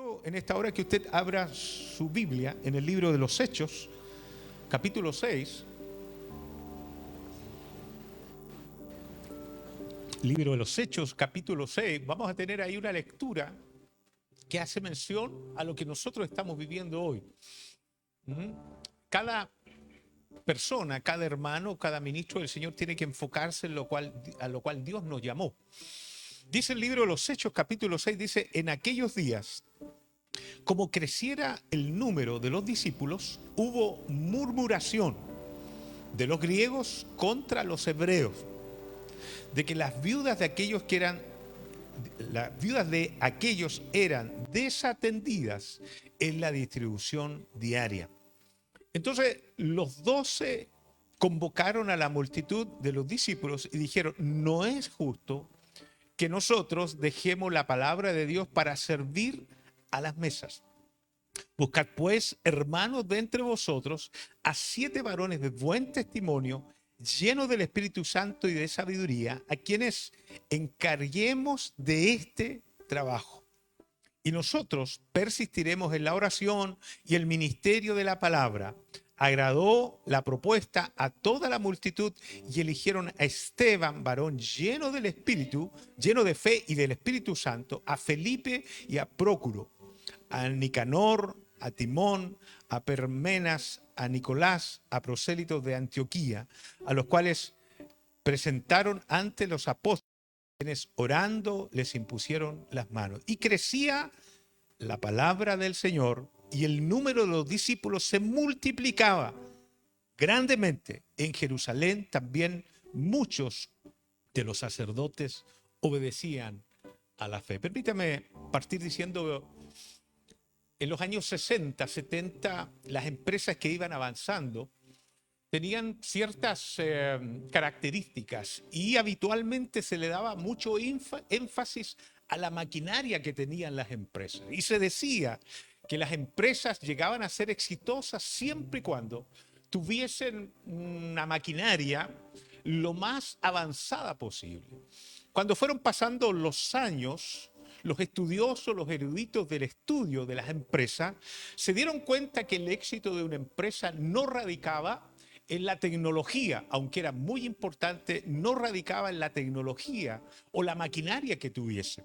quiero en esta hora que usted abra su Biblia en el libro de los Hechos, capítulo 6. Libro de los Hechos, capítulo 6. Vamos a tener ahí una lectura que hace mención a lo que nosotros estamos viviendo hoy. Cada persona, cada hermano, cada ministro del Señor tiene que enfocarse en a lo cual Dios nos llamó. Dice el libro de los Hechos, capítulo 6, dice: en aquellos días, como creciera el número de los discípulos, hubo murmuración de los griegos contra los hebreos, de que las viudas de aquellos eran desatendidas en la distribución diaria. Entonces los 12 convocaron a la multitud de los discípulos y dijeron: no es justo que nosotros dejemos la palabra de Dios para servir a las mesas. Buscad pues, hermanos, de entre vosotros a 7 varones de buen testimonio, llenos del Espíritu Santo y de sabiduría, a quienes encarguemos de este trabajo. Y nosotros persistiremos en la oración y el ministerio de la palabra. Agradó la propuesta a toda la multitud y eligieron a Esteban, varón lleno del Espíritu, lleno de fe y del Espíritu Santo, a Felipe y a Prócuro, a Nicanor, a Timón, a Parmenas, a Nicolás, a prosélitos de Antioquía, a los cuales presentaron ante los apóstoles, quienes orando les impusieron las manos. Y crecía la palabra del Señor y el número de los discípulos se multiplicaba grandemente. En Jerusalén también muchos de los sacerdotes obedecían a la fe. Permítame partir diciendo: en los años 60, 70, las empresas que iban avanzando tenían ciertas características y habitualmente se le daba mucho énfasis a la maquinaria que tenían las empresas. Y se decía que las empresas llegaban a ser exitosas siempre y cuando tuviesen una maquinaria lo más avanzada posible. Cuando fueron pasando los años, los estudiosos, los eruditos del estudio de las empresas, se dieron cuenta que el éxito de una empresa no radicaba en la tecnología, aunque era muy importante, no radicaba en la tecnología o la maquinaria que tuviese,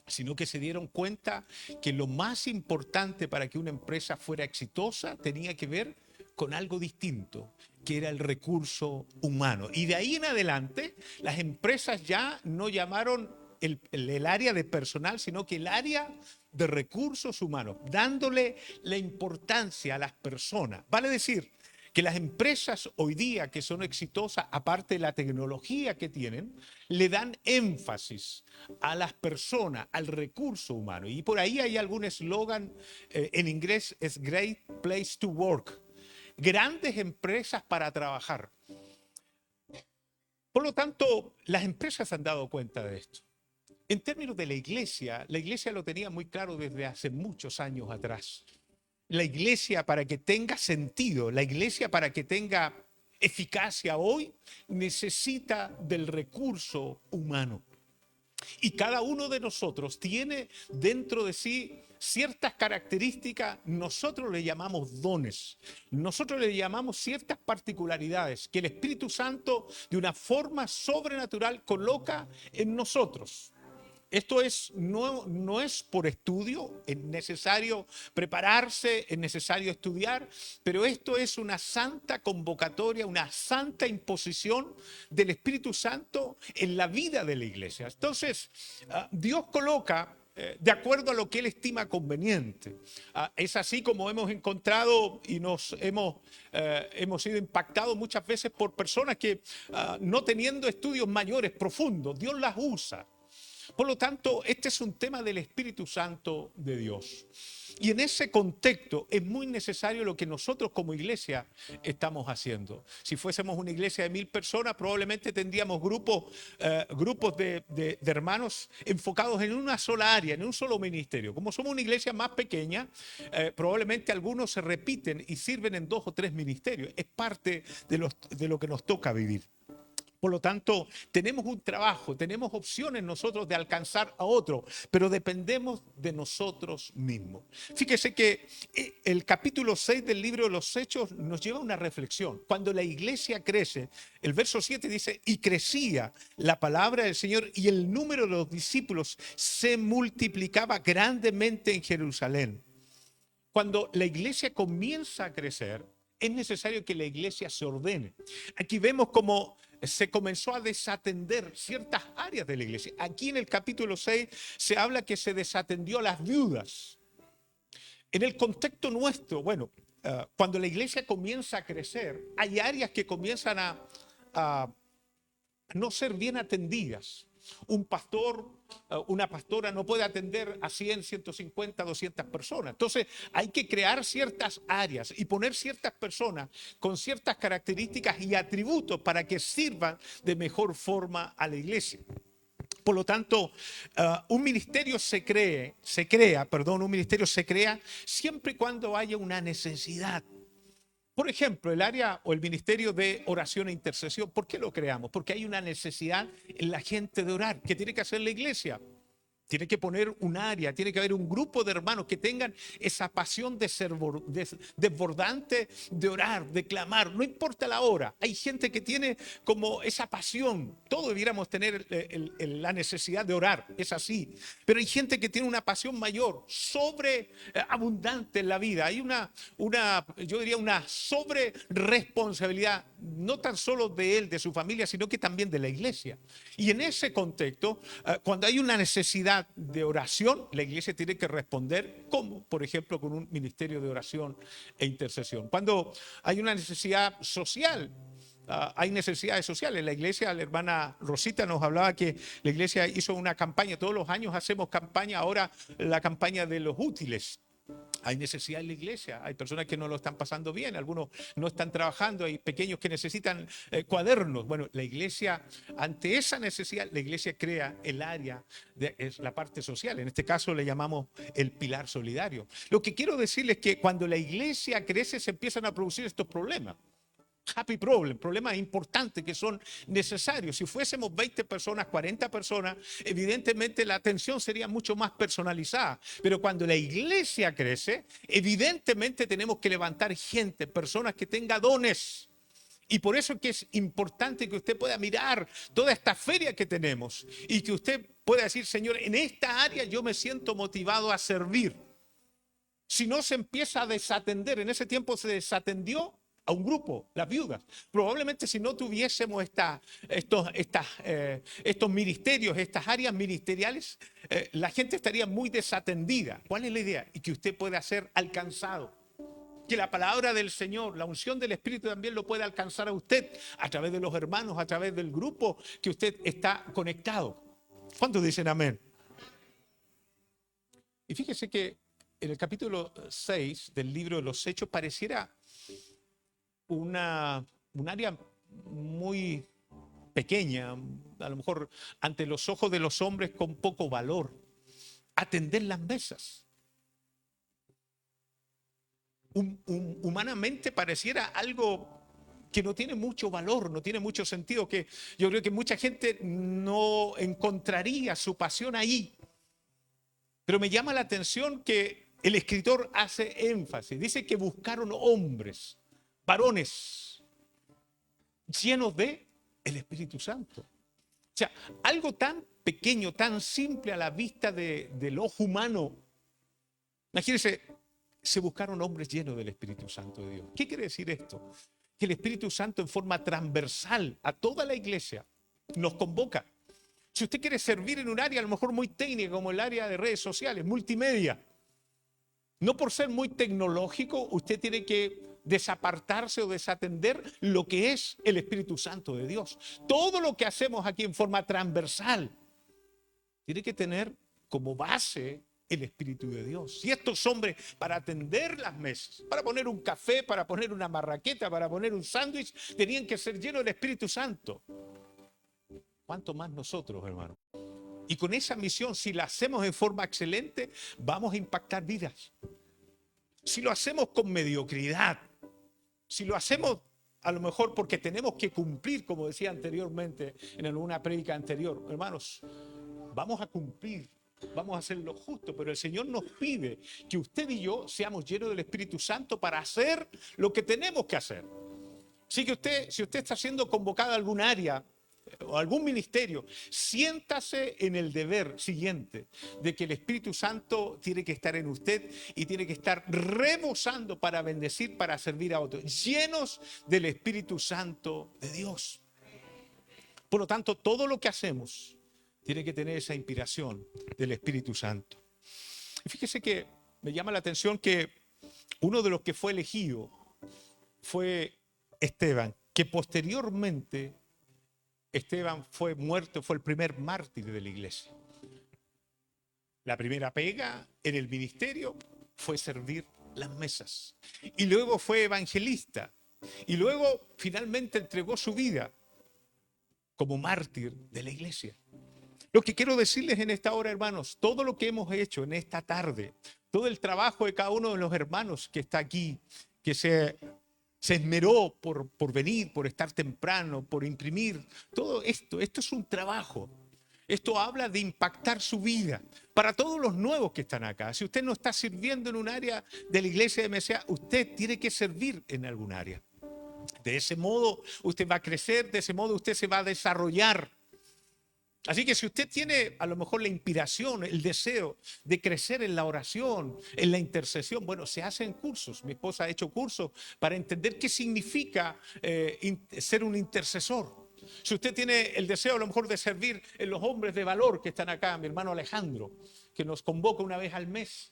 sino que se dieron cuenta que lo más importante para que una empresa fuera exitosa tenía que ver con algo distinto, que era el recurso humano. Y de ahí en adelante, las empresas ya no llamaron el área de personal, sino que el área de recursos humanos, dándole la importancia a las personas. Vale decir que las empresas hoy día que son exitosas, aparte de la tecnología que tienen, le dan énfasis a las personas, al recurso humano. Y por ahí hay algún eslogan, en inglés es Great Place to Work. Grandes empresas para trabajar. Por lo tanto, las empresas han dado cuenta de esto. En términos de la iglesia lo tenía muy claro desde hace muchos años atrás. La iglesia, para que tenga sentido, la iglesia, para que tenga eficacia hoy, necesita del recurso humano. Y cada uno de nosotros tiene dentro de sí ciertas características, nosotros le llamamos dones, nosotros le llamamos ciertas particularidades que el Espíritu Santo de una forma sobrenatural coloca en nosotros. Esto no es por estudio, es necesario prepararse, es necesario estudiar, pero esto es una santa convocatoria, una santa imposición del Espíritu Santo en la vida de la iglesia. Entonces, Dios coloca de acuerdo a lo que Él estima conveniente. Es así como hemos encontrado y hemos sido impactados muchas veces por personas que no teniendo estudios mayores, profundos, Dios las usa. Por lo tanto, este es un tema del Espíritu Santo de Dios. Y en ese contexto es muy necesario lo que nosotros como iglesia estamos haciendo. Si fuésemos una iglesia de 1000 personas, probablemente tendríamos grupos de hermanos enfocados en una sola área, en un solo ministerio. Como somos una iglesia más pequeña, probablemente algunos se repiten y sirven en 2 o 3 ministerios. Es parte de lo que nos toca vivir. Por lo tanto, tenemos un trabajo, tenemos opciones nosotros de alcanzar a otro, pero dependemos de nosotros mismos. Fíjese que el capítulo 6 del libro de los Hechos nos lleva a una reflexión. Cuando la iglesia crece, el verso 7 dice, y crecía la palabra del Señor y el número de los discípulos se multiplicaba grandemente en Jerusalén. Cuando la iglesia comienza a crecer, es necesario que la iglesia se ordene. Aquí vemos cómo se comenzó a desatender ciertas áreas de la iglesia. Aquí en el capítulo 6 se habla que se desatendió a las viudas. En el contexto nuestro, bueno, cuando la iglesia comienza a crecer, hay áreas que comienzan a no ser bien atendidas. Un pastor, una pastora no puede atender a 100, 150, 200 personas. Entonces hay que crear ciertas áreas y poner ciertas personas con ciertas características y atributos para que sirvan de mejor forma a la iglesia. Por lo tanto, un ministerio se crea siempre y cuando haya una necesidad. Por ejemplo, el área o el ministerio de oración e intercesión, ¿por qué lo creamos? Porque hay una necesidad en la gente de orar. ¿Qué tiene que hacer la iglesia? Tiene que poner un área, tiene que haber un grupo de hermanos que tengan esa pasión desbordante de orar, de clamar, no importa la hora. Hay gente que tiene como esa pasión. Todos debiéramos tener la necesidad de orar, es así. Pero hay gente que tiene una pasión mayor, sobreabundante en la vida. Hay yo diría, una sobre responsabilidad, no tan solo de él, de su familia, sino que también de la iglesia. Y en ese contexto, cuando hay una necesidad de oración, la iglesia tiene que responder, como por ejemplo con un ministerio de oración e intercesión. Cuando hay una necesidad social, hay necesidades sociales. La iglesia, la hermana Rosita nos hablaba que la iglesia hizo una campaña, todos los años hacemos campaña, ahora la campaña de los útiles. Hay necesidad en la iglesia, hay personas que no lo están pasando bien, algunos no están trabajando, hay pequeños que necesitan cuadernos. Bueno, la iglesia, ante esa necesidad, la iglesia crea el área, es la parte social, en este caso le llamamos el pilar solidario. Lo que quiero decirles es que cuando la iglesia crece se empiezan a producir estos problemas. Happy problem, problemas importantes que son necesarios. Si fuésemos 20 personas, 40 personas, evidentemente la atención sería mucho más personalizada. Pero cuando la iglesia crece, evidentemente tenemos que levantar gente, personas que tengan dones. Y por eso es que es importante que usted pueda mirar toda esta feria que tenemos y que usted pueda decir, Señor, en esta área yo me siento motivado a servir. Si no se empieza a desatender, en ese tiempo se desatendió a un grupo, las viudas. Probablemente si no tuviésemos estos ministerios, estas áreas ministeriales, la gente estaría muy desatendida. ¿Cuál es la idea? Y que usted pueda ser alcanzado. Que la palabra del Señor, la unción del Espíritu también lo pueda alcanzar a usted a través de los hermanos, a través del grupo que usted está conectado. ¿Cuántos dicen amén? Y fíjese que en el capítulo 6 del libro de los Hechos pareciera un área muy pequeña, a lo mejor ante los ojos de los hombres con poco valor, atender las mesas. Humanamente pareciera algo que no tiene mucho valor, no tiene mucho sentido, que yo creo que mucha gente no encontraría su pasión ahí. Pero me llama la atención que el escritor hace énfasis, dice que buscaron hombres, varones, llenos de el Espíritu Santo. O sea, algo tan pequeño, tan simple a la vista del ojo humano. Imagínense, se buscaron hombres llenos del Espíritu Santo de Dios. ¿Qué quiere decir esto? Que el Espíritu Santo en forma transversal a toda la iglesia nos convoca. Si usted quiere servir en un área a lo mejor muy técnica como el área de redes sociales, multimedia, no por ser muy tecnológico, usted tiene que desapartarse o desatender lo que es el Espíritu Santo de Dios. Todo lo que hacemos aquí en forma transversal tiene que tener como base el Espíritu de Dios. Y estos hombres, para atender las mesas, para poner un café, para poner una marraqueta, para poner un sándwich, tenían que ser llenos del Espíritu Santo. ¿Cuánto más nosotros, hermano? Y con esa misión, si la hacemos en forma excelente, vamos a impactar vidas. Si lo hacemos con mediocridad, si lo hacemos a lo mejor porque tenemos que cumplir, como decía anteriormente en alguna prédica anterior. Hermanos, vamos a cumplir, vamos a hacer lo justo, pero el Señor nos pide que usted y yo seamos llenos del Espíritu Santo para hacer lo que tenemos que hacer. Así que si usted está siendo convocado a algún área o algún ministerio, siéntase en el deber siguiente de que el Espíritu Santo tiene que estar en usted y tiene que estar rebosando para bendecir, para servir a otros, llenos del Espíritu Santo de Dios. Por lo tanto, todo lo que hacemos tiene que tener esa inspiración del Espíritu Santo. Y fíjese que me llama la atención que uno de los que fue elegido fue Esteban, que posteriormente Esteban fue muerto, fue el primer mártir de la iglesia. La primera pega en el ministerio fue servir las mesas. Y luego fue evangelista. Y luego finalmente entregó su vida como mártir de la iglesia. Lo que quiero decirles en esta hora, hermanos, todo lo que hemos hecho en esta tarde, todo el trabajo de cada uno de los hermanos que está aquí, que se esmeró por venir, por estar temprano, por imprimir, todo esto es un trabajo. Esto habla de impactar su vida. Para todos los nuevos que están acá, si usted no está sirviendo en un área de la iglesia de MCA, usted tiene que servir en algún área. De ese modo usted va a crecer, de ese modo usted se va a desarrollar. Así que si usted tiene a lo mejor la inspiración, el deseo de crecer en la oración, en la intercesión, bueno, se hacen cursos. Mi esposa ha hecho cursos para entender qué significa ser un intercesor. Si usted tiene el deseo a lo mejor de servir en los hombres de valor que están acá, mi hermano Alejandro, que nos convoca una vez al mes.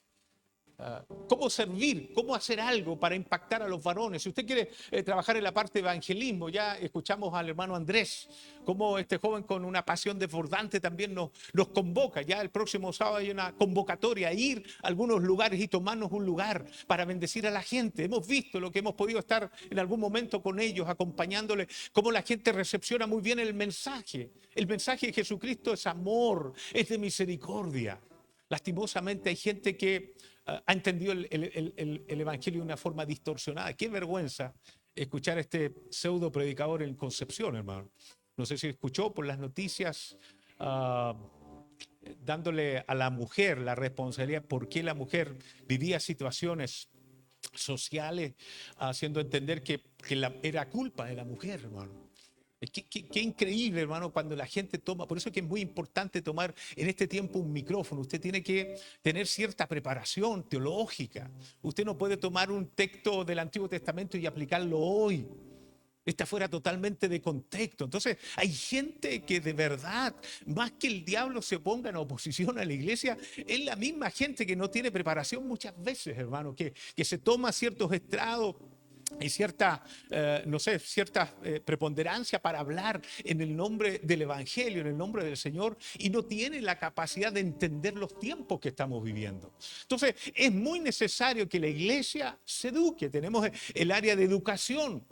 Cómo servir, cómo hacer algo para impactar a los varones. Si usted quiere trabajar en la parte de evangelismo, ya escuchamos al hermano Andrés, cómo este joven con una pasión desbordante también nos convoca. Ya el próximo sábado hay una convocatoria a ir a algunos lugares y tomarnos un lugar para bendecir a la gente. Hemos visto lo que hemos podido estar en algún momento con ellos, acompañándole, cómo la gente recepciona muy bien el mensaje. El mensaje de Jesucristo es amor, es de misericordia. Lastimosamente hay gente que ha entendido el evangelio de una forma distorsionada. Qué vergüenza escuchar a este pseudo predicador en Concepción, hermano. No sé si escuchó por las noticias, dándole a la mujer la responsabilidad, por qué la mujer vivía situaciones sociales, haciendo entender que era culpa de la mujer, hermano. Qué increíble, hermano, cuando la gente toma. Por eso es que es muy importante tomar en este tiempo un micrófono. Usted tiene que tener cierta preparación teológica. Usted no puede tomar un texto del Antiguo Testamento y aplicarlo hoy. Está fuera totalmente de contexto. Entonces hay gente que de verdad, más que el diablo se ponga en oposición a la iglesia, es la misma gente que no tiene preparación muchas veces, hermano, que se toma ciertos estrados y cierta preponderancia para hablar en el nombre del Evangelio, en el nombre del Señor, y no tiene la capacidad de entender los tiempos que estamos viviendo. Entonces, es muy necesario que la iglesia se eduque. Tenemos el área de educación.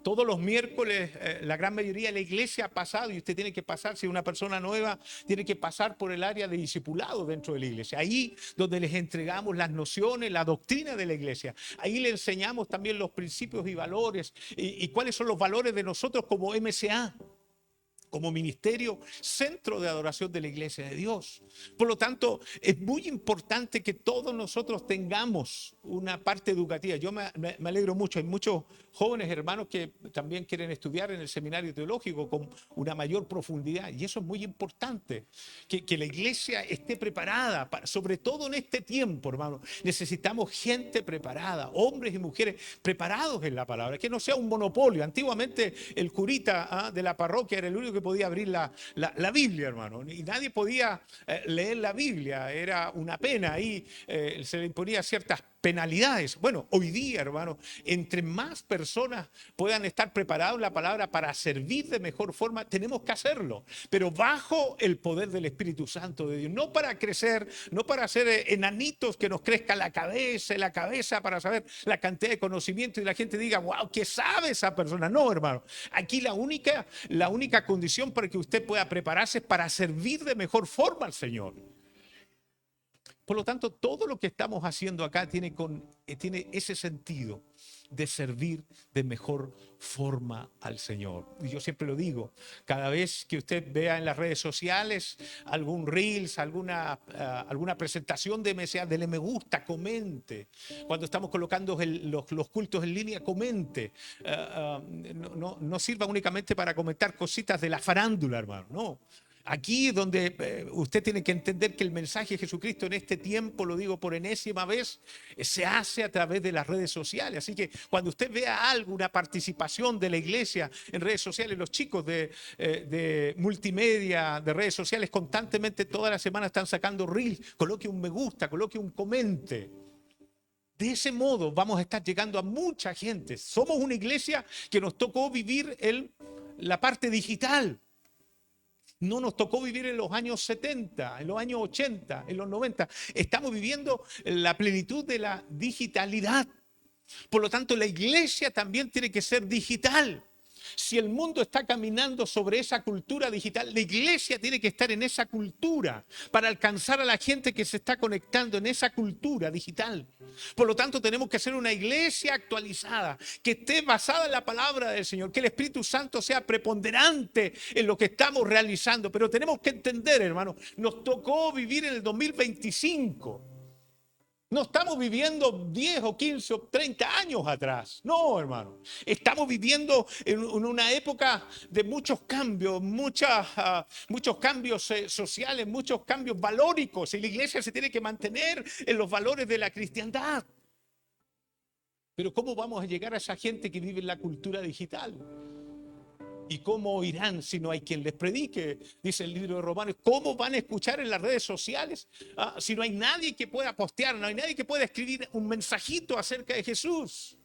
Todos los miércoles, la gran mayoría de la iglesia ha pasado, y usted tiene que pasar, si es una persona nueva, tiene que pasar por el área de discipulado dentro de la iglesia. Ahí donde les entregamos las nociones, la doctrina de la iglesia. Ahí le enseñamos también los principios y valores y cuáles son los valores de nosotros como MCA, como ministerio, centro de adoración de la iglesia de Dios. Por lo tanto, es muy importante que todos nosotros tengamos una parte educativa. Yo me alegro mucho. Hay muchos jóvenes hermanos que también quieren estudiar en el seminario teológico con una mayor profundidad. Y eso es muy importante, que la iglesia esté preparada, sobre todo en este tiempo, hermano. Necesitamos gente preparada, hombres y mujeres preparados en la palabra, que no sea un monopolio. Antiguamente el curita de la parroquia era el único que podía abrir la Biblia, hermano, y nadie podía leer la Biblia, era una pena, ahí se le imponía ciertas penalidades. Bueno, hoy día, hermano, entre más personas puedan estar preparados en la palabra para servir de mejor forma, tenemos que hacerlo, pero bajo el poder del Espíritu Santo de Dios, no para crecer, no para hacer enanitos que nos crezca la cabeza para saber la cantidad de conocimiento y la gente diga, wow, ¿qué sabe esa persona? No, hermano, aquí la única condición para que usted pueda prepararse es para servir de mejor forma al Señor. Por lo tanto, todo lo que estamos haciendo acá tiene ese sentido de servir de mejor forma al Señor. Y yo siempre lo digo, cada vez que usted vea en las redes sociales algún Reels, alguna presentación de MSA, dele me gusta, comente. Cuando estamos colocando los cultos en línea, comente. No sirva únicamente para comentar cositas de la farándula, hermano, no. Aquí es donde usted tiene que entender que el mensaje de Jesucristo en este tiempo, lo digo por enésima vez, se hace a través de las redes sociales. Así que cuando usted vea alguna participación de la iglesia en redes sociales, los chicos de multimedia, de redes sociales, constantemente toda la semana están sacando reels, coloque un me gusta, coloque un comente. De ese modo vamos a estar llegando a mucha gente. Somos una iglesia que nos tocó vivir la parte digital. No nos tocó vivir en los años 70, en los años 80, en los 90. Estamos viviendo la plenitud de la digitalidad. Por lo tanto, la iglesia también tiene que ser digital. Si el mundo está caminando sobre esa cultura digital, la iglesia tiene que estar en esa cultura para alcanzar a la gente que se está conectando en esa cultura digital. Por lo tanto, tenemos que ser una iglesia actualizada, que esté basada en la palabra del Señor, que el Espíritu Santo sea preponderante en lo que estamos realizando. Pero tenemos que entender, hermano, nos tocó vivir en el 2025. No estamos viviendo 10 o 15 o 30 años atrás. No, hermano. Estamos viviendo en una época de muchos cambios, muchos cambios sociales, muchos cambios valóricos. Y la iglesia se tiene que mantener en los valores de la cristiandad. Pero ¿cómo vamos a llegar a esa gente que vive en la cultura digital? ¿Y cómo oirán si no hay quien les predique? Dice el libro de Romanos. ¿Cómo van a escuchar en las redes sociales si no hay nadie que pueda postear, no hay nadie que pueda escribir un mensajito acerca de Jesús?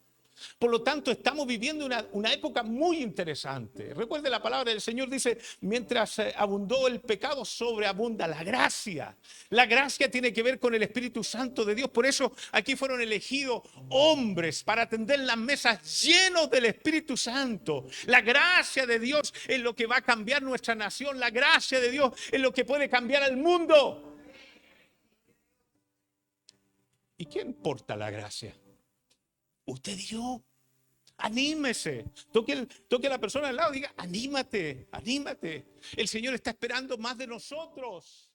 Por lo tanto, estamos viviendo una época muy interesante. Recuerde la palabra del Señor, dice, mientras abundó el pecado, sobreabunda la gracia. La gracia tiene que ver con el Espíritu Santo de Dios. Por eso aquí fueron elegidos hombres para atender las mesas llenos del Espíritu Santo. La gracia de Dios es lo que va a cambiar nuestra nación. La gracia de Dios es lo que puede cambiar al mundo. ¿Y quién porta la gracia? Usted y yo. Anímese. Toque a la persona al lado y diga, anímate, anímate. El Señor está esperando más de nosotros.